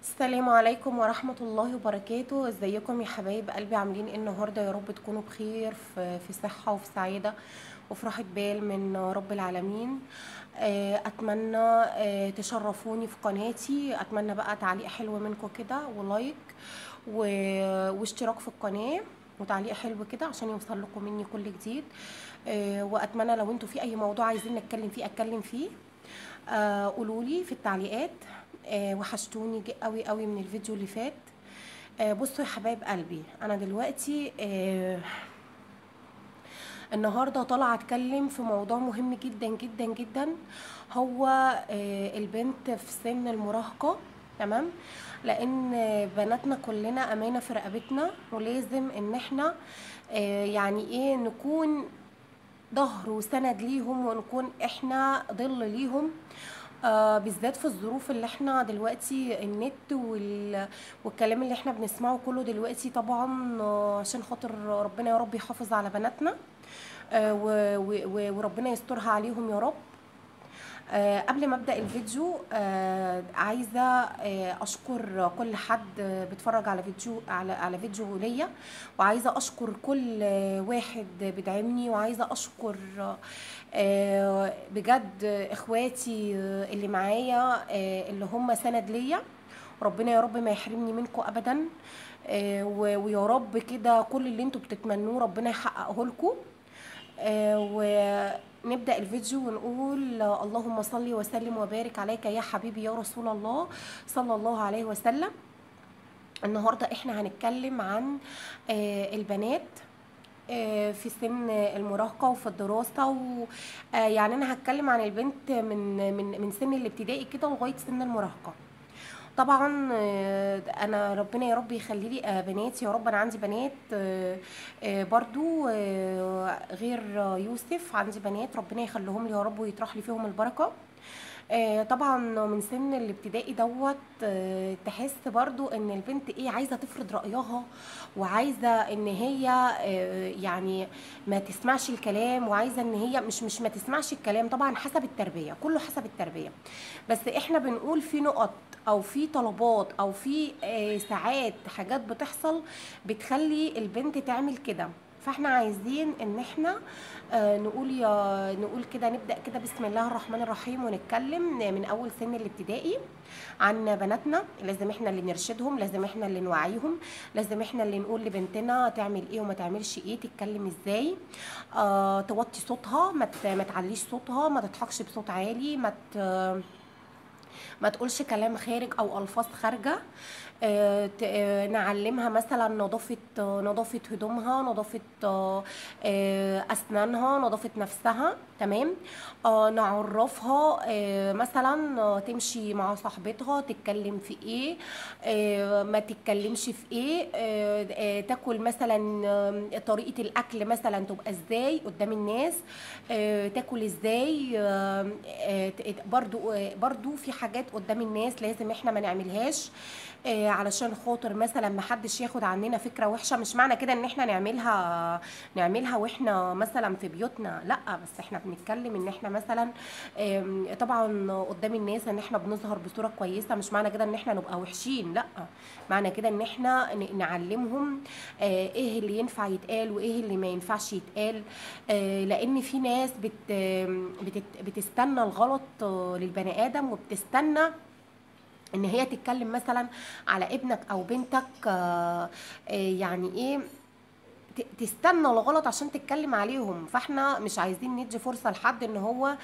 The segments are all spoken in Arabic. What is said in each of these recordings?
السلام عليكم ورحمة الله وبركاته. ازيكم يا حبايب قلبي؟ عاملين ايه النهاردة؟ يا رب تكونوا بخير في صحة وفي سعادة وفي راحة بال من رب العالمين. اتمنى تشرفوني في قناتي. اتمنى بقى تعليق حلو منكم كده ولايك واشتراك في القناة وتعليق حلو كده عشان يوصل لكم مني كل جديد. واتمنى لو انتوا في اي موضوع عايزين نتكلم فيه اتكلم فيه، قولوا لي في التعليقات. وحشتوني قوي قوي من الفيديو اللي فات. بصوا يا حبايب قلبي، انا دلوقتي النهارده طالعه اتكلم في موضوع مهم جدا جدا جدا. هو البنت في سن المراهقه. تمام. لان بناتنا كلنا امانه في رقبتنا، ولازم ان احنا يعني ايه نكون ظهر وسند ليهم، ونكون احنا ظل ليهم. بالذات في الظروف اللي احنا دلوقتي النت والكلام اللي احنا بنسمعه كله دلوقتي طبعا، عشان خاطر ربنا يا رب يحافظ على بناتنا. وربنا يسترها عليهم يا رب. قبل ما ابدا الفيديو، عايزه اشكر كل حد بيتفرج على فيديو على فيديو ليا، وعايزه اشكر كل واحد بيدعمني، وعايزه اشكر بجد اخواتي اللي معايا، اللي هم سند ليا. ربنا يا رب ما يحرمني منكم ابدا. ويا رب كده كل اللي انتوا بتتمنوه ربنا يحققه لكم. ونبدأ الفيديو ونقول اللهم صل وسلم وبارك عليك يا حبيبي يا رسول الله صلى الله عليه وسلم. النهاردة احنا هنتكلم عن البنات في سن المراهقة وفي الدراسة يعني انا هتكلم عن البنت من سن الابتدائي كده لغاية سن المراهقة. طبعا انا ربنا يا رب يخلي لي بنات يا رب. انا عندي بنات برضو غير يوسف، عندي بنات ربنا يخليهم لي يا رب ويطرح لي فيهم البركه. طبعا من سن الابتدائي دوت تحس برضو ان البنت ايه عايزه تفرض رايها، وعايزه ان هي يعني ما تسمعش الكلام، وعايزه ان هي مش ما تسمعش الكلام. طبعا حسب التربيه، كله حسب التربيه. بس احنا بنقول في نقط او في طلبات او في ساعات حاجات بتحصل بتخلي البنت تعمل كده. فاحنا عايزين ان احنا نقول كده، نبدأ كده بسم الله الرحمن الرحيم، ونتكلم من اول سن الابتدائي عن بناتنا. لازم احنا اللي نرشدهم، لازم احنا اللي نوعيهم، لازم احنا اللي نقول لبنتنا تعمل ايه وما تعملش ايه، تتكلم ازاي، توطي صوتها، ما تعليش صوتها، ما تضحكش بصوت عالي، ما تقولش كلام خارج او الفاظ خارجه. نعلمها مثلا نظافه هدومها، نظافه اسنانها، نظافه نفسها. تمام. نعرفها مثلا تمشي مع صاحبتها تتكلم في ايه، ما تتكلمش في ايه، تاكل مثلا طريقه الاكل مثلا تبقى ازاي قدام الناس، تاكل ازاي. برضو في حاجات قدام الناس لازم احنا ما نعملهاش، علشان خاطر مثلا ما حدش ياخد عننا فكره وحشه. مش معنى كده ان احنا نعملها واحنا مثلا في بيوتنا، لا، بس احنا بنتكلم ان احنا مثلا طبعا قدام الناس ان احنا بنظهر بصوره كويسه. مش معنى كده ان احنا نبقى وحشين، لا، معنى كده ان احنا نعلمهم ايه اللي ينفع يتقال وايه اللي ما ينفعش يتقال. لان في ناس بتستنى الغلط للبني ادم، وبتستنى ان هي تتكلم مثلا على ابنك او بنتك، يعني ايه، تستنى الغلط عشان تتكلم عليهم. فاحنا مش عايزين ندي فرصة لحد ان هو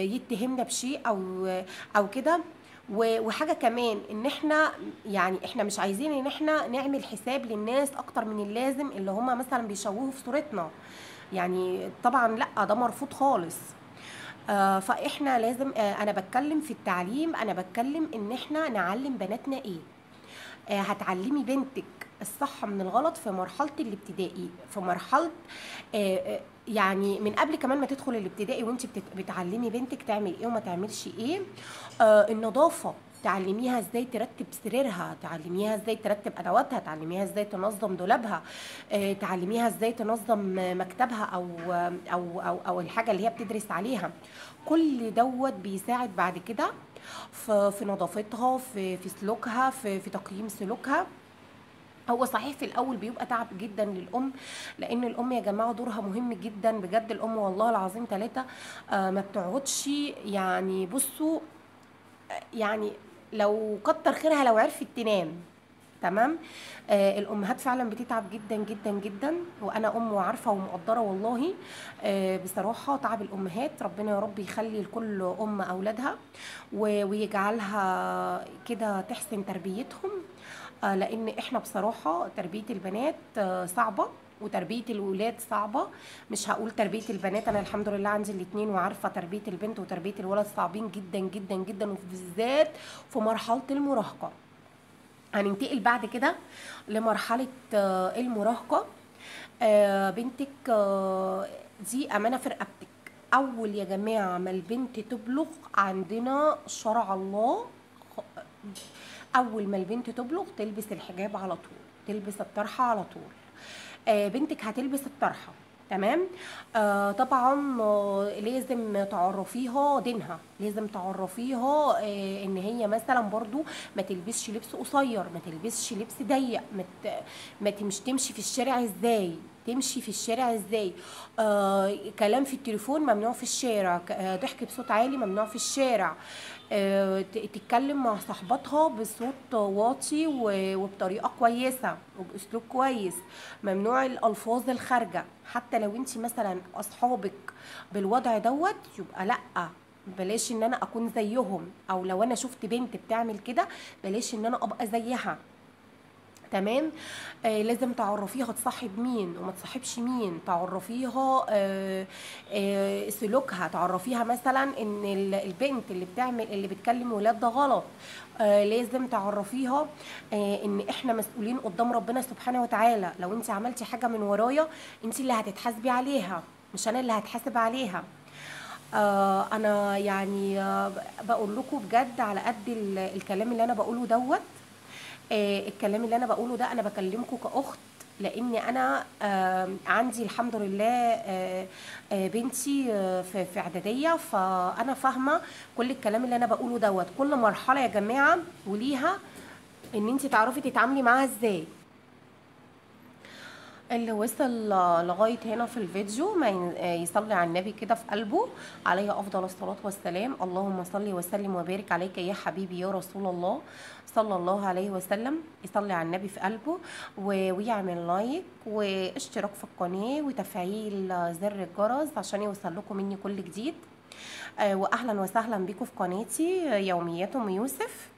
يتهمنا بشيء او كده. وحاجة كمان ان احنا يعني احنا مش عايزين ان احنا نعمل حساب للناس اكتر من اللازم، اللي هم مثلا بيشوهوا في صورتنا. يعني طبعا لا، ده مرفوض خالص. فاحنا لازم انا بتكلم في التعليم، انا بتكلم ان احنا نعلم بناتنا ايه. هتعلمي بنتك الصح من الغلط في مرحلة الابتدائي، في مرحلة يعني من قبل كمان ما تدخل الابتدائي، وانت بتعلمي بنتك تعمل ايه وما تعملش ايه. النظافة تعلميها ازاي ترتب سريرها، تعلميها ازاي ترتب ادواتها، تعلميها ازاي تنظم دولابها، تعلميها ازاي تنظم مكتبها او الحاجة اللي هي بتدرس عليها. كل دوت بيساعد بعد كده في نظافتها، في سلوكها، في تقييم سلوكها. هو صحيح في الاول بيبقى تعب جدا للام، لان الام يا جماعه دورها مهم جدا بجد. الام والله العظيم ثلاثه ما بتقعدش، يعني بصوا، يعني لو كتر خيرها لو عرفت تنام. تمام. الامهات فعلا بتتعب جدا جدا جدا، وانا ام وعارفه ومقدره والله. بصراحه تعب الامهات، ربنا يا رب يخلي لكل ام اولادها ويجعلها كده تحسن تربيتهم. لان احنا بصراحه تربيه البنات صعبه، وتربيه الولاد صعبه. مش هقول تربيه البنات، انا الحمد لله عندي الاتنين، وعارفه تربيه البنت وتربيه الولد صعبين جدا جدا جدا، وبالذات في مرحله المراهقه. هننتقل بعد كده لمرحلة المراهقة. بنتك دي أمانة في رقبتك. أول يا جماعة ما البنت تبلغ عندنا شرع الله، أول ما البنت تبلغ تلبس الحجاب على طول، تلبس الطرحة على طول. بنتك هتلبس الطرحة. تمام. طبعا لازم تعرفيها دينها، لازم تعرفيها ان هي مثلا برضو ما تلبسش لبس قصير، ما تلبسش لبس ضيق، ما تمشي في الشارع ازاي، تمشي في الشارع ازاي. كلام في التليفون ممنوع في الشارع، ضحك بصوت عالي ممنوع في الشارع. تتكلم مع صاحباتها بصوت واطي وبطريقه كويسه وباسلوب كويس. ممنوع الالفاظ الخارجه، حتى لو انت مثلا اصحابك بالوضع دوت يبقى لا، بلاش ان انا اكون زيهم، او لو انا شفت بنت بتعمل كده بلاش ان انا ابقى زيها. تمام. لازم تعرفيها تصاحب مين وما تصاحبش مين، تعرفيها سلوكها، تعرفيها مثلا ان البنت اللي بتعمل اللي بتكلم ولاد ده غلط. لازم تعرفيها ان احنا مسؤولين قدام ربنا سبحانه وتعالى، لو انت عملتي حاجه من ورايا انت اللي هتتحاسبي عليها، مش انا اللي هتحاسب عليها. انا يعني بقول لكم بجد على قد الكلام اللي انا بقوله دوت. الكلام اللي انا بقوله ده انا بكلمكم كاخت، لان انا عندي الحمد لله بنتي في اعداديه، فانا فاهمه كل الكلام اللي انا بقوله دوت. كل مرحله يا جماعه وليها ان انت تعرفي تتعاملي معاها ازاي. اللي وصل لغاية هنا في الفيديو ما يصلي على النبي كده في قلبه، عليه أفضل الصلاة والسلام. اللهم صل وسلم وبارك عليك يا حبيبي يا رسول الله صلى الله عليه وسلم. يصلي على النبي في قلبه ويعمل لايك واشتراك في القناة وتفعيل زر الجرس عشان يوصل لكم مني كل جديد. وأهلا وسهلا بكم في قناتي يوميات أم يوسف.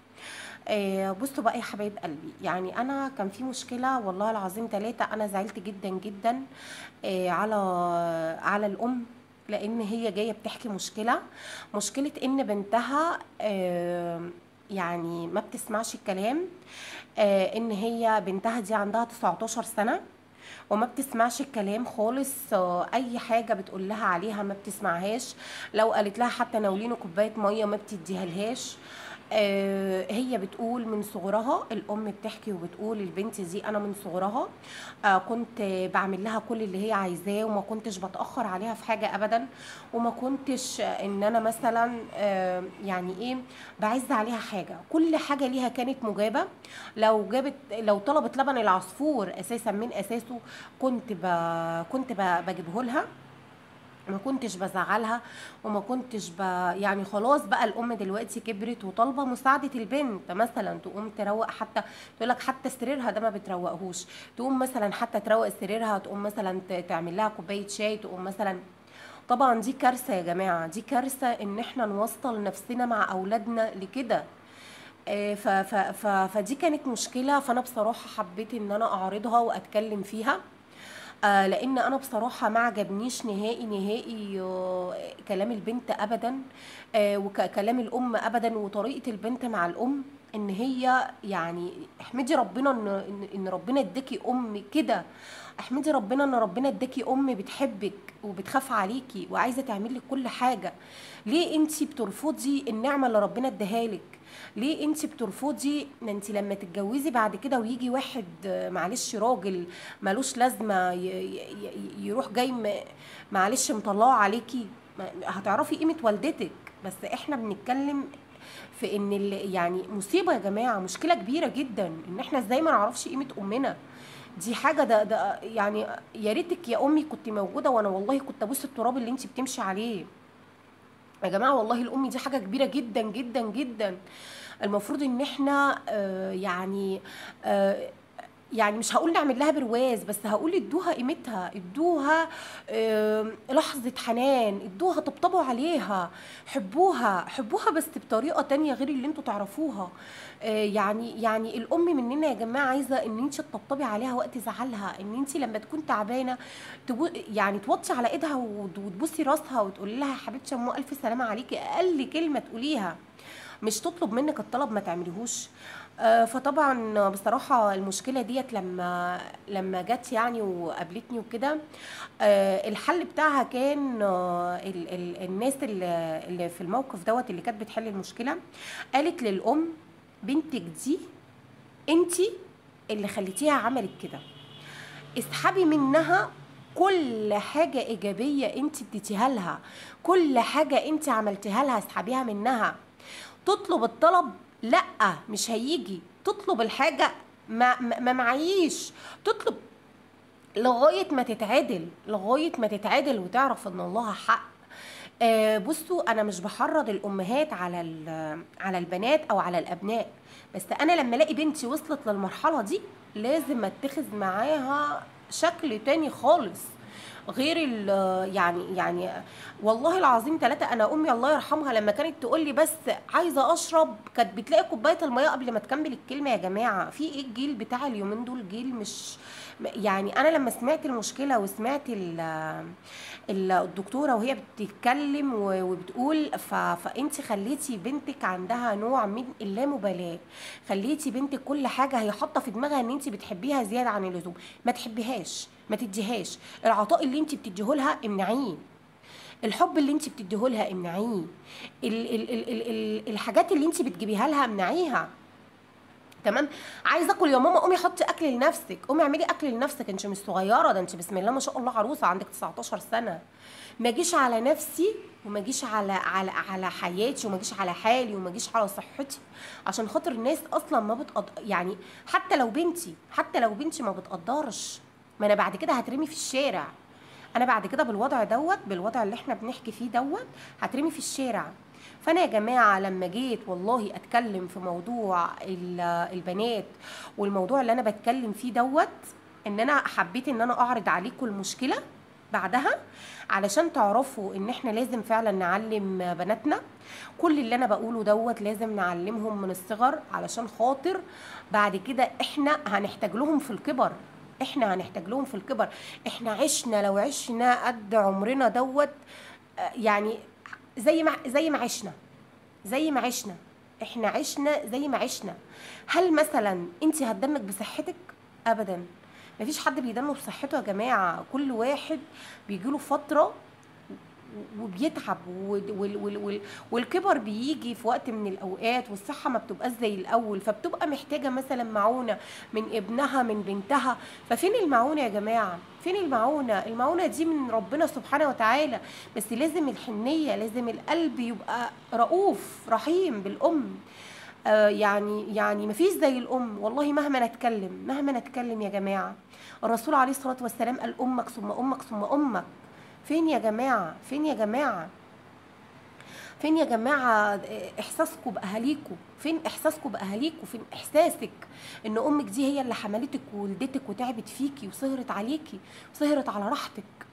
بصوا بقى يا حبايب قلبي، يعني انا كان في مشكله والله العظيم ثلاثه، انا زعلت جدا جدا على الام، لان هي جايه بتحكي مشكله ان بنتها يعني ما بتسمعش الكلام. ان هي بنتها دي عندها 19 سنه وما بتسمعش الكلام خالص. اي حاجه بتقول لها عليها ما بتسمعهاش، لو قالت لها حتى ناوليني كوبايه ميه ما بتديها لهاش. هي بتقول من صغرها، الام بتحكي وبتقول البنت دي انا من صغرها كنت بعمل لها كل اللي هي عايزاه، وما كنتش بتاخر عليها في حاجه ابدا، وما كنتش ان انا مثلا يعني ايه بعز عليها حاجه، كل حاجه ليها كانت مجابه. لو طلبت لبن العصفور اساسا من اساسه كنت بجيبه لها، ما كنتش بزعلها، وما كنتش يعني خلاص بقى الام دلوقتي كبرت وطالبه مساعده البنت، مثلا تقوم تروق، حتى تقول لك حتى سريرها ده ما بتروقهوش، تقوم مثلا حتى تروق سريرها، تقوم مثلا تعمل لها كوبايه شاي، تقوم مثلا. طبعا دي كارثه يا جماعه، دي كارثه ان احنا نوصل نفسنا مع اولادنا لكده. فدي كانت مشكله، فانا بصراحه حبيت ان انا اعرضها واتكلم فيها. لان انا بصراحه ما عجبنيش نهائي نهائي كلام البنت ابدا، وكلام الام ابدا، وطريقه البنت مع الام، ان هي يعني احمدي ربنا ان ربنا اداكي ام كده. احمدي ربنا ان ربنا اداكي ام بتحبك وبتخاف عليكي وعايزه تعمل لك كل حاجه. ليه انتي بترفضي النعمه اللي ربنا اداها لك؟ ليه انت بترفضي ان انت لما تتجوزي بعد كده ويجي واحد معلش راجل ملوش لازمه يروح جاي معلش مطلعه عليكي؟ هتعرفي قيمه والدتك. بس احنا بنتكلم في ان يعني مصيبه يا جماعه، مشكله كبيره جدا ان احنا ازاي ما نعرفش قيمه امنا. دي حاجه ده يعني يا ريتك يا امي كنت موجوده، وانا والله كنت ابوس التراب اللي انت بتمشي عليه. يا جماعه والله الام دي حاجه كبيره جدا جدا جدا. المفروض ان احنا آه، يعني مش هقول نعمل لها برواز، بس هقول ادوها قيمتها، ادوها لحظة حنان، ادوها طبطبوا عليها، حبوها حبوها بس بطريقة تانية غير اللي انتوا تعرفوها. يعني الام مننا يا جماعة عايزة ان انت تطبطبي عليها وقت زعلها، ان انت لما تكون تعبانة يعني توطي على ايدها وتبوسي راسها وتقولي لها يا حبيبتي ام الف سلامة عليكي، اقل كلمة تقوليها، مش تطلب منك الطلب ما تعمليهوش. فطبعا بصراحة المشكلة ديت لما جت يعني وقابلتني وكده، الحل بتاعها كان الناس اللي في الموقف دوت اللي كانت بتحل المشكلة قالت للأم بنتك دي انتي اللي خليتيها عملت كده، اسحبي منها كل حاجة إيجابية انت اديتيها لها، كل حاجة انت عملتيها لها اسحبيها منها. تطلب الطلب لا مش هيجي، تطلب الحاجة ما معيش، تطلب لغاية ما تتعدل، لغاية ما تتعدل وتعرف ان الله حق. بصوا انا مش بحرض الامهات على البنات او على الابناء، بس انا لما الاقي بنتي وصلت للمرحلة دي لازم اتخذ معاها شكل تاني خالص غير يعني والله العظيم ثلاثة. انا امي الله يرحمها لما كانت تقول لي بس عايزه اشرب كانت بتلاقي كوبايه الميه قبل ما تكمل الكلمه. يا جماعه في ايه؟ الجيل بتاع اليومين دول جيل مش يعني. انا لما سمعت المشكله وسمعت الدكتوره وهي بتتكلم وبتقول فانت خليتي بنتك عندها نوع من اللامبالاه، خليتي بنتك كل حاجه هي حاطه في دماغها ان انت بتحبيها زياده عن اللزوم. ما تحبيهاش، ما تديهاش. العطاء اللي انت بتديه لها امنعيه، الحب اللي انت بتديه لها امنعيه، الحاجات اللي انت بتجيبيها لها امنعيها. تمام؟ عايزه اكل يا ماما قومي حطي اكل لنفسك، قومي اعملي اكل لنفسك، انت مش صغيره، ده انت بسم الله ما شاء الله عروسه عندك 19 سنه. ما اجيش على نفسي وما اجيش على حياتي وما اجيش على حالي وما اجيش على صحتي عشان خاطر الناس اصلا ما يعني حتى لو بنتي ما بتقدرش، ما انا بعد كده هترمي في الشارع. انا بعد كده بالوضع دوت، بالوضع اللي احنا بنحكي فيه دوت، هترمي في الشارع. فانا يا جماعه لما جيت والله اتكلم في موضوع البنات والموضوع اللي انا بتكلم فيه دوت، ان انا حبيت ان انا اعرض عليكم المشكله بعدها علشان تعرفوا ان احنا لازم فعلا نعلم بناتنا. كل اللي انا بقوله دوت لازم نعلمهم من الصغر علشان خاطر بعد كده احنا هنحتاج لهم في الكبر. احنا هنحتاج لهم في الكبر. احنا عشنا، لو عشنا قد عمرنا دوت يعني زي ما عشنا احنا عشنا زي ما عشنا. هل مثلا انت هتدنك بصحتك؟ ابدا. مفيش حد بيدنه بصحته يا جماعه، كل واحد بيجيله فتره وبيتعب والكبر بيجي في وقت من الاوقات والصحه ما بتبقاش زي الاول، فبتبقى محتاجه مثلا معونه من ابنها من بنتها. ففين المعونه يا جماعه؟ فين المعونه؟ المعونه دي من ربنا سبحانه وتعالى، بس لازم الحنيه، لازم القلب يبقى رؤوف رحيم بالام. يعني مفيش زي الام والله. مهما نتكلم يا جماعه، الرسول عليه الصلاه والسلام قال امك ثم امك ثم امك. فين يا جماعه؟ فين يا جماعه؟ فين يا جماعه احساسكم باهاليكم؟ فين احساسكم باهاليكم؟ فين احساسك ان امك دي هي اللي حملتك وولدتك وتعبت فيكي وسهرت عليكي وسهرت على راحتك؟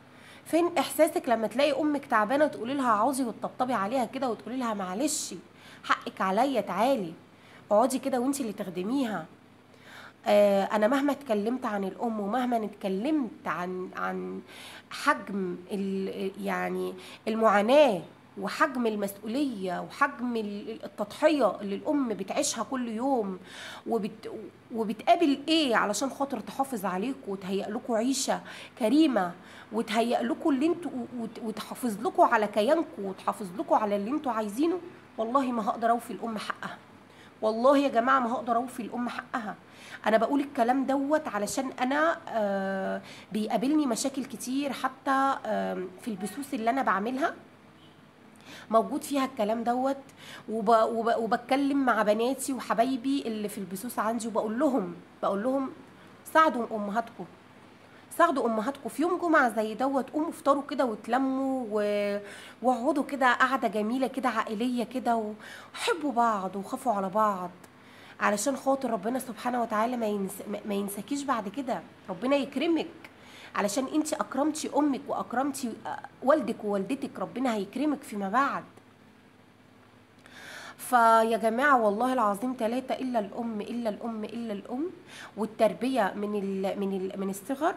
فين احساسك لما تلاقي امك تعبانه وتقولي لها عوزي وتطبطبي عليها كده وتقولي لها معلش حقك عليا، تعالي اقعدي كده وانت اللي تخدميها؟ انا مهما اتكلمت عن الام ومهما اتكلمت عن حجم يعني المعاناه وحجم المسؤوليه وحجم التضحيه اللي الام بتعيشها كل يوم، وبتقابل ايه علشان خاطر تحافظ عليكم وتهيئ لكم عيشه كريمه وتهيئ لكم اللي انتوا وتحافظ لكم على كيانكم وتحافظ لكم على اللي انتوا عايزينه. والله ما هقدر اوفي الام حقها، والله يا جماعه ما هقدر اوفي الام حقها. انا بقول الكلام دوت علشان انا بيقابلني مشاكل كتير حتى في البثوث اللي انا بعملها، موجود فيها الكلام دوت. وبتكلم مع بناتي وحبايبي اللي في البثوث عندي، بقول لهم ساعدوا امهاتكم، ساعدوا امهاتكم في يوم جمعه زي دوت، قوموا افطروا كده وتلموا واقعدوا كده قعده جميله كده عائليه كده، وحبوا بعض وخافوا على بعض، علشان خاطر ربنا سبحانه وتعالى ما ينساكيش بعد كده، ربنا يكرمك، علشان انت اكرمتي امك واكرمتي والدك ووالدتك، ربنا هيكرمك فيما بعد. فيا جماعة والله العظيم ثلاثة، إلا الأم إلا الأم إلا الأم، والتربية من الصغر،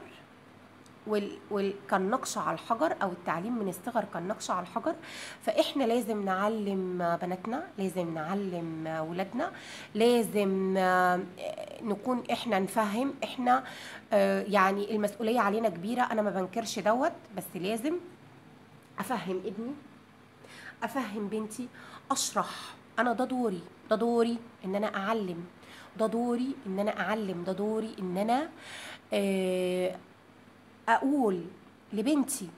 كان نقش على الحجر، او التعليم من الصغر كان نقش على الحجر. فاحنا لازم نعلم بناتنا، لازم نعلم ولادنا، لازم نكون احنا نفهم احنا، يعني المسؤوليه علينا كبيره، انا ما بنكرش دوت، بس لازم افهم ابني، افهم بنتي، اشرح. انا ده دوري، ده دوري ان انا اعلم، ده دوري ان انا اعلم، ده دوري ان انا اقول لبنتي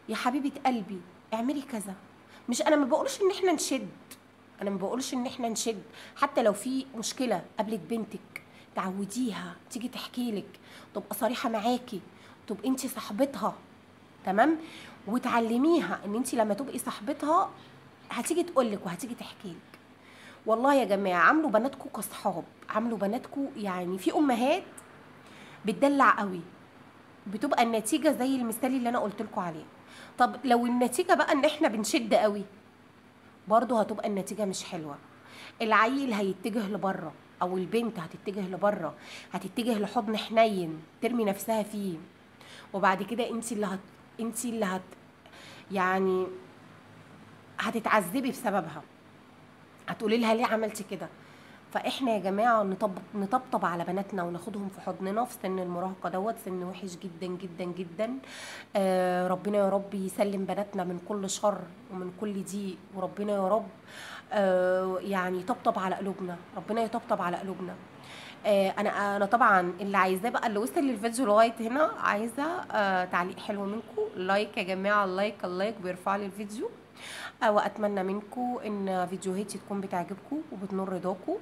يا حبيبه قلبي اعملي كذا. مش انا ما بقولش ان احنا نشد، انا ما بقولش ان احنا نشد، حتى لو في مشكله قابلت بنتك تعوديها تيجي تحكي لك، تبقى صريحه معاكي، تبقى انت صاحبتها، تمام، وتعلميها ان انت لما تبقي صاحبتها هتيجي تقولك وهتيجي تحكي لك. والله يا جماعه عاملوا بناتكم كصحاب، عاملوا بناتكم، يعني في امهات بتدلع قوي، بتبقى النتيجه زي المثال اللي انا قلت لكم عليه. طب لو النتيجه بقى ان احنا بنشد قوي، برضه هتبقى النتيجه مش حلوه، العيل هيتجه لبره، او البنت هتتجه لبره، هتتجه لحضن حنين ترمي نفسها فيه، وبعد كده انت اللي يعني هتتعذبي بسببها، هتقولي لها ليه عملتي كده. فاحنا يا جماعه نطبطب على بناتنا وناخدهم في حضننا في سن المراهقه دوت، سن وحش جدا جدا جدا. ربنا يا رب يسلم بناتنا من كل شر ومن كل ضيق، وربنا يا رب يعني يطبطب على قلوبنا، ربنا يطبطب على قلوبنا. انا طبعا اللي عايزاه بقى، اللي وصل للفيديو لغايه هنا، عايزه تعليق حلو منكم، لايك يا جماعه، اللايك بيرفع لي الفيديو. واتمنى منكم ان فيديوهاتي تكون بتعجبكم وبتنور رضاكم.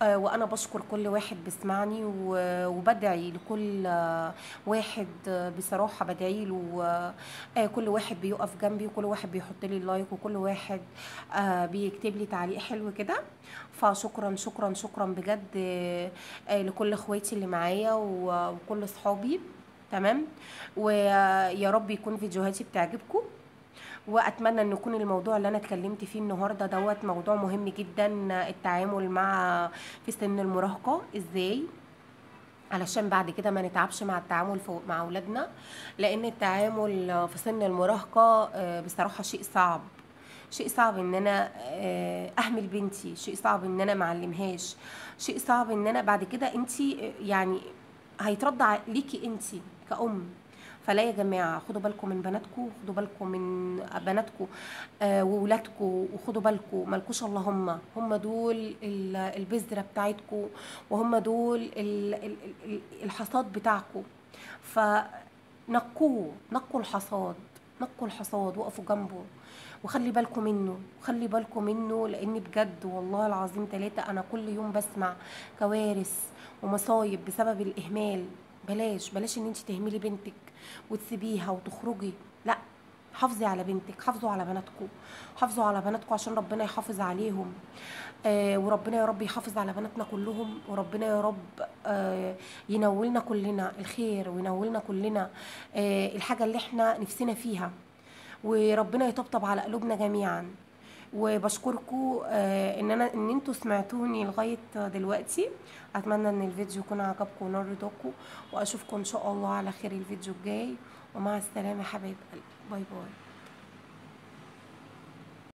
وانا بشكر كل واحد بيسمعني، وبدعي لكل واحد، بصراحه بدعي له، كل واحد بيقف جنبي، وكل واحد بيحط لي اللايك، وكل واحد بيكتب لي تعليق حلو كده. فشكرا شكرا شكرا بجد لكل اخواتي اللي معايا وكل اصحابي، تمام. ويا رب يكون فيديوهاتي بتعجبكم، واتمنى ان يكون الموضوع اللي انا اتكلمت فيه النهارده دوت موضوع مهم جدا، التعامل في سن المراهقه ازاي، علشان بعد كده ما نتعبش مع التعامل مع اولادنا، لان التعامل في سن المراهقه بصراحه شيء صعب، شيء صعب ان انا اهمل بنتي، شيء صعب ان انا معلمهاش، شيء صعب ان انا بعد كده انت يعني هيترد ليكي انت كأم. فلا يا جماعه، خدوا بالكم من بناتكم، خدوا بالكم من بناتكم وولادكم، وخدوا بالكم مالكوش الا هم دول البذره بتاعتكم، وهم دول الحصاد بتاعكم. نقوا الحصاد، نقوا الحصاد، وقفوا جنبه، وخلي بالكم منه، وخلي بالكم منه، لان بجد والله العظيم ثلاثة انا كل يوم بسمع كوارث ومصايب بسبب الاهمال. بلاش ان انت تهملي بنتك وتسيبيها وتخرجي، لا، حافظي على بنتك، حافظوا على بناتكم، حافظوا على بناتكم عشان ربنا يحافظ عليهم. وربنا يا رب يحافظ على بناتنا كلهم، وربنا يا رب ينولنا كلنا الخير، وينولنا كلنا الحاجة اللي احنا نفسنا فيها، وربنا يطبطب على قلوبنا جميعا. وبشكركم ان انتوا سمعتوني لغايه دلوقتي. اتمنى ان الفيديو يكون عجبكم ونال رضاكم، واشوفكم ان شاء الله على خير الفيديو الجاي، ومع السلامه حبايب قلبي، باي باي.